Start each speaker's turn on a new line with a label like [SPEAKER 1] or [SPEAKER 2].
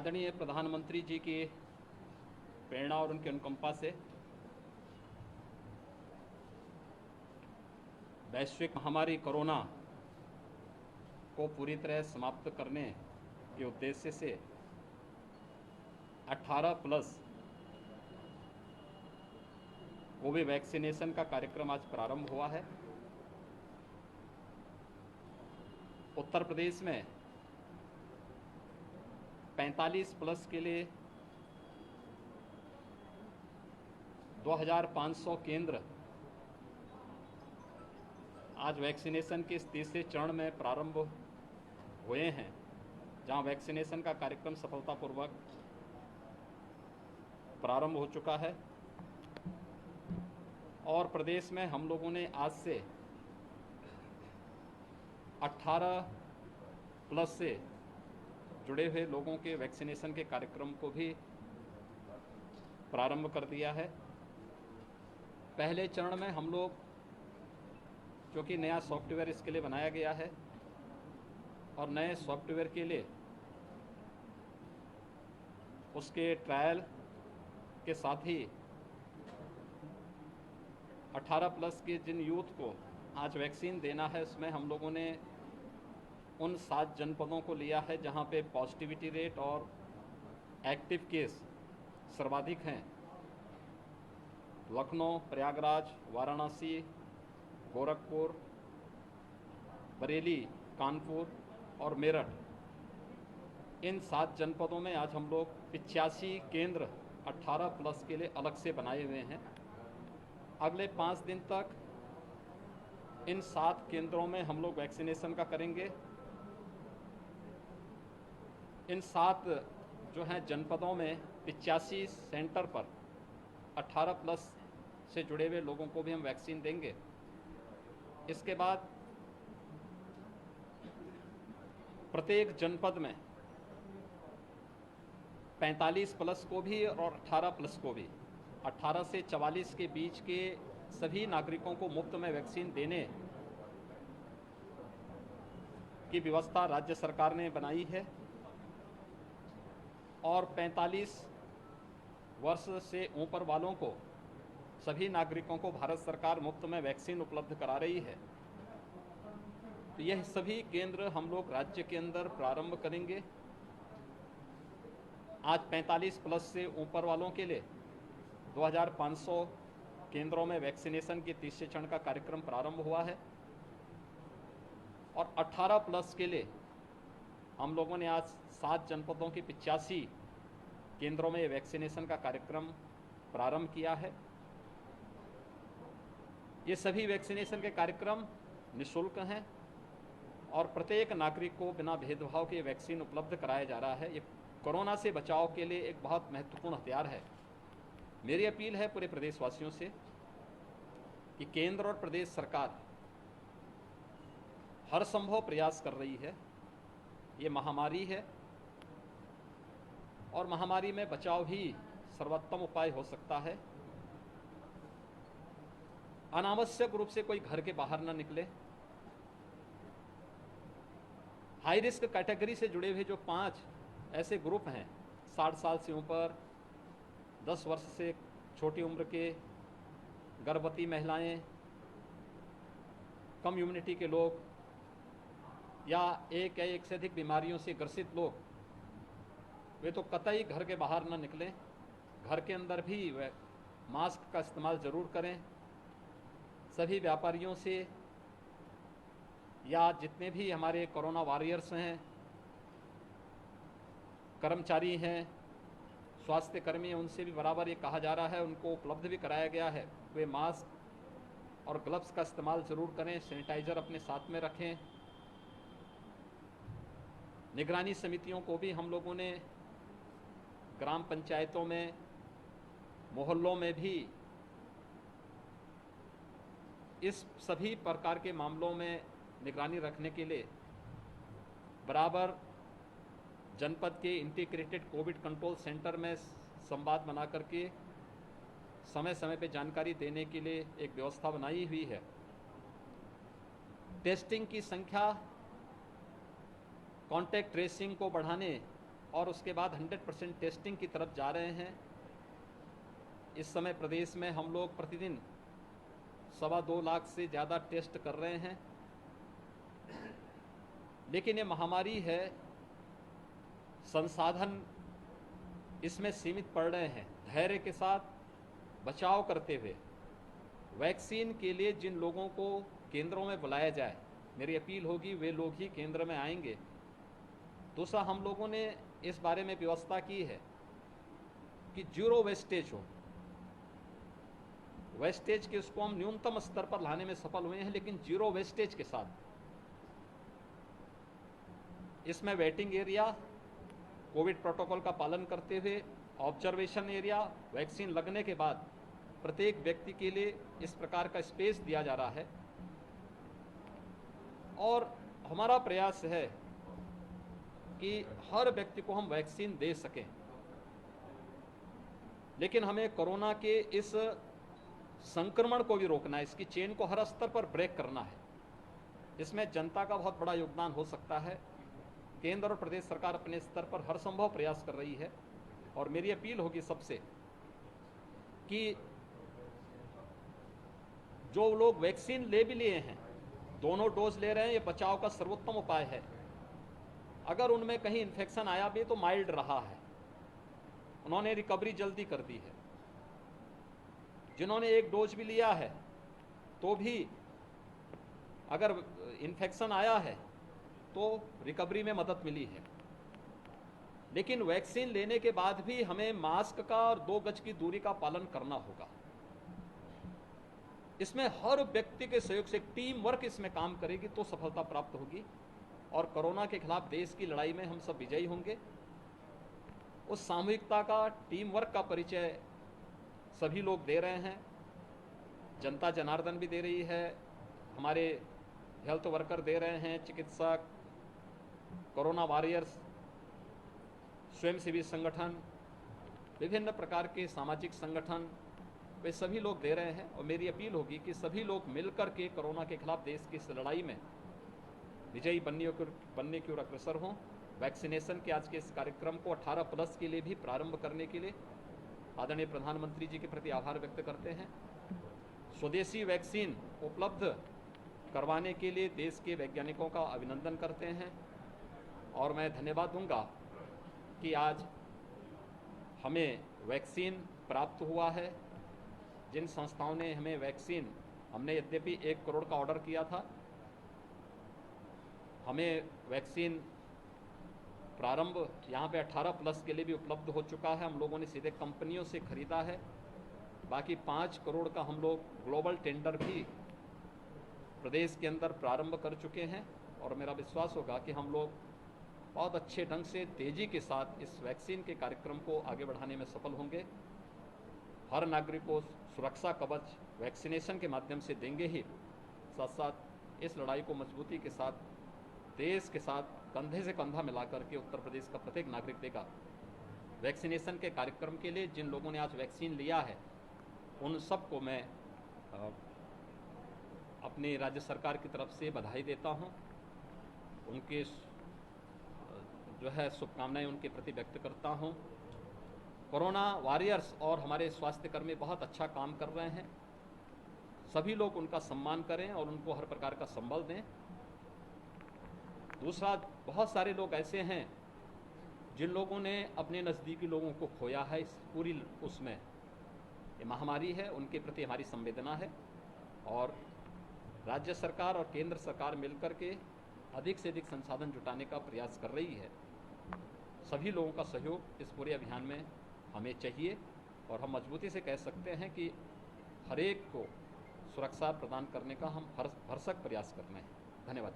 [SPEAKER 1] आदरणीय प्रधानमंत्री जी की प्रेरणा और उनके अनुकंपा से वैश्विक महामारी कोरोना को पूरी तरह समाप्त करने के उद्देश्य से 18 प्लस कोविड वैक्सीनेशन का कार्यक्रम आज प्रारंभ हुआ है। उत्तर प्रदेश में 45 प्लस के लिए 2500 केंद्र आज वैक्सीनेशन के इस तीसरे चरण में प्रारंभ हुए हैं, जहां वैक्सीनेशन का कार्यक्रम सफलतापूर्वक प्रारंभ हो चुका है और प्रदेश में हम लोगों ने आज से 18 प्लस से जुड़े हुए लोगों के वैक्सीनेशन के कार्यक्रम को भी प्रारंभ कर दिया है। पहले चरण में हम लोग, क्योंकि नया सॉफ्टवेयर इसके लिए बनाया गया है और नए सॉफ्टवेयर के लिए उसके ट्रायल के साथ ही 18 प्लस के जिन यूथ को आज वैक्सीन देना है, उसमें हम लोगों ने उन 7 जनपदों को लिया है जहां पे पॉजिटिविटी रेट और एक्टिव केस सर्वाधिक हैं। लखनऊ, प्रयागराज, वाराणसी, गोरखपुर, बरेली, कानपुर और मेरठ। इन 7 जनपदों में आज हम लोग 85 केंद्र 18 प्लस के लिए अलग से बनाए हुए हैं। अगले 5 दिन तक इन 7 केंद्रों में हम लोग वैक्सीनेशन का करेंगे। इन 7 जो हैं जनपदों में 85 सेंटर पर 18 प्लस से जुड़े हुए लोगों को भी हम वैक्सीन देंगे। इसके बाद प्रत्येक जनपद में 45 प्लस को भी और 18 प्लस को भी, 18 से 44 के बीच के सभी नागरिकों को मुफ्त में वैक्सीन देने की व्यवस्था राज्य सरकार ने बनाई है और 45 वर्ष से ऊपर वालों को, सभी नागरिकों को भारत सरकार मुफ्त में वैक्सीन उपलब्ध करा रही है। तो यह सभी केंद्र हम लोग राज्य के अंदर प्रारंभ करेंगे। आज 45 प्लस से ऊपर वालों के लिए 2500 केंद्रों में वैक्सीनेशन के तीसरे चरण का कार्यक्रम प्रारंभ हुआ है और 18 प्लस के लिए हम लोगों ने आज 7 जनपदों के 85 केंद्रों में वैक्सीनेशन का कार्यक्रम प्रारंभ किया है। ये सभी वैक्सीनेशन के कार्यक्रम निःशुल्क हैं और प्रत्येक नागरिक को बिना भेदभाव के वैक्सीन उपलब्ध कराया जा रहा है। ये कोरोना से बचाव के लिए एक बहुत महत्वपूर्ण हथियार है। मेरी अपील है पूरे प्रदेशवासियों से कि केंद्र और प्रदेश सरकार हर संभव प्रयास कर रही है। ये महामारी है और महामारी में बचाव ही सर्वोत्तम उपाय हो सकता है। अनावश्यक रूप से कोई घर के बाहर न निकले। हाई रिस्क कैटेगरी से जुड़े हुए जो 5 ऐसे ग्रुप हैं, 60 साल से ऊपर, 10 वर्ष से छोटी उम्र के, गर्भवती महिलाएं, कम इम्यूनिटी के लोग या एक या एक से अधिक बीमारियों से ग्रसित लोग, वे तो कतई घर के बाहर न निकलें। घर के अंदर भी वे मास्क का इस्तेमाल ज़रूर करें। सभी व्यापारियों से या जितने भी हमारे कोरोना वॉरियर्स हैं, कर्मचारी हैं, स्वास्थ्य कर्मी हैं, उनसे भी बराबर ये कहा जा रहा है, उनको उपलब्ध भी कराया गया है, वे मास्क और ग्लव्स का इस्तेमाल ज़रूर करें। सैनिटाइज़र अपने साथ में रखें। निगरानी समितियों को भी हम लोगों ने ग्राम पंचायतों में, मोहल्लों में भी इस सभी प्रकार के मामलों में निगरानी रखने के लिए बराबर जनपद के इंटीग्रेटेड कोविड कंट्रोल सेंटर में संवाद बना करके समय समय पे जानकारी देने के लिए एक व्यवस्था बनाई हुई है। टेस्टिंग की संख्या, कॉन्टैक्ट ट्रेसिंग को बढ़ाने और उसके बाद 100% टेस्टिंग की तरफ जा रहे हैं। इस समय प्रदेश में हम लोग प्रतिदिन 2.25 लाख से ज़्यादा टेस्ट कर रहे हैं। लेकिन ये महामारी है, संसाधन इसमें सीमित पड़ रहे हैं। धैर्य के साथ बचाव करते हुए वैक्सीन के लिए जिन लोगों को केंद्रों में बुलाया जाए, मेरी अपील होगी वे लोग ही केंद्र में आएंगे। दूसरा, हम लोगों ने इस बारे में व्यवस्था की है कि जीरो वेस्टेज हो। वेस्टेज के उसको हम न्यूनतम स्तर पर लाने में सफल हुए हैं, लेकिन जीरो वेस्टेज के साथ इसमें वेटिंग एरिया कोविड प्रोटोकॉल का पालन करते हुए, ऑब्जर्वेशन एरिया वैक्सीन लगने के बाद प्रत्येक व्यक्ति के लिए इस प्रकार का स्पेस दिया जा रहा है। और हमारा प्रयास है कि हर व्यक्ति को हम वैक्सीन दे सकें, लेकिन हमें कोरोना के इस संक्रमण को भी रोकना है, इसकी चेन को हर स्तर पर ब्रेक करना है। इसमें जनता का बहुत बड़ा योगदान हो सकता है। केंद्र और प्रदेश सरकार अपने स्तर पर हर संभव प्रयास कर रही है और मेरी अपील होगी सबसे कि जो लोग वैक्सीन ले भी लिए हैं, दोनों डोज ले रहे हैं, ये बचाव का सर्वोत्तम उपाय है। अगर उनमें कहीं इन्फेक्शन आया भी तो माइल्ड रहा है, उन्होंने रिकवरी जल्दी कर दी है। जिन्होंने एक डोज भी लिया है तो भी अगर इन्फेक्शन आया है तो रिकवरी में मदद मिली है। लेकिन वैक्सीन लेने के बाद भी हमें मास्क का और 2 गज की दूरी का पालन करना होगा। इसमें हर व्यक्ति के सहयोग से टीम वर्क इसमें काम करेगी तो सफलता प्राप्त होगी और कोरोना के खिलाफ देश की लड़ाई में हम सब विजयी होंगे। उस सामूहिकता का, टीम वर्क का परिचय सभी लोग दे रहे हैं। जनता जनार्दन भी दे रही है, हमारे हेल्थ वर्कर दे रहे हैं, चिकित्सक, कोरोना वॉरियर्स, स्वयंसेवी संगठन, विभिन्न प्रकार के सामाजिक संगठन, वे सभी लोग दे रहे हैं। और मेरी अपील होगी कि सभी लोग मिलकर के कोरोना के खिलाफ देश की इस लड़ाई में विजयी बनने की ओर अग्रसर हों। वैक्सीनेशन के आज के इस कार्यक्रम को 18+ के लिए भी प्रारंभ करने के लिए आदरणीय प्रधानमंत्री जी के प्रति आभार व्यक्त करते हैं। स्वदेशी वैक्सीन उपलब्ध करवाने के लिए देश के वैज्ञानिकों का अभिनंदन करते हैं और मैं धन्यवाद दूंगा कि आज हमें वैक्सीन प्राप्त हुआ है। जिन संस्थाओं ने हमें वैक्सीन, हमने यद्यपि 1 करोड़ का ऑर्डर किया था, हमें वैक्सीन प्रारंभ यहाँ पे 18+ के लिए भी उपलब्ध हो चुका है। हम लोगों ने सीधे कंपनियों से खरीदा है। बाकी 5 करोड़ का हम लोग ग्लोबल टेंडर भी प्रदेश के अंदर प्रारंभ कर चुके हैं और मेरा विश्वास होगा कि हम लोग बहुत अच्छे ढंग से, तेजी के साथ इस वैक्सीन के कार्यक्रम को आगे बढ़ाने में सफल होंगे। हर नागरिक को सुरक्षा कवच वैक्सीनेशन के माध्यम से देंगे ही, साथ साथ इस लड़ाई को मजबूती के साथ देश के साथ कंधे से कंधा मिलाकर के उत्तर प्रदेश का प्रत्येक नागरिक देगा। वैक्सीनेशन के कार्यक्रम के लिए जिन लोगों ने आज वैक्सीन लिया है उन सबको मैं अपनी राज्य सरकार की तरफ से बधाई देता हूं। उनके जो है शुभकामनाएं उनके प्रति व्यक्त करता हूं। कोरोना वॉरियर्स और हमारे स्वास्थ्यकर्मी बहुत अच्छा काम कर रहे हैं। सभी लोग उनका सम्मान करें और उनको हर प्रकार का संबल दें। दूसरा, बहुत सारे लोग ऐसे हैं जिन लोगों ने अपने नज़दीकी लोगों को खोया है इस पूरी उसमें, ये महामारी है, उनके प्रति हमारी संवेदना है और राज्य सरकार और केंद्र सरकार मिलकर के अधिक से अधिक संसाधन जुटाने का प्रयास कर रही है। सभी लोगों का सहयोग इस पूरे अभियान में हमें चाहिए और हम मजबूती से कह सकते हैं कि हर एक को सुरक्षा प्रदान करने का हम भरसक प्रयास कर रहे हैं। धन्यवाद।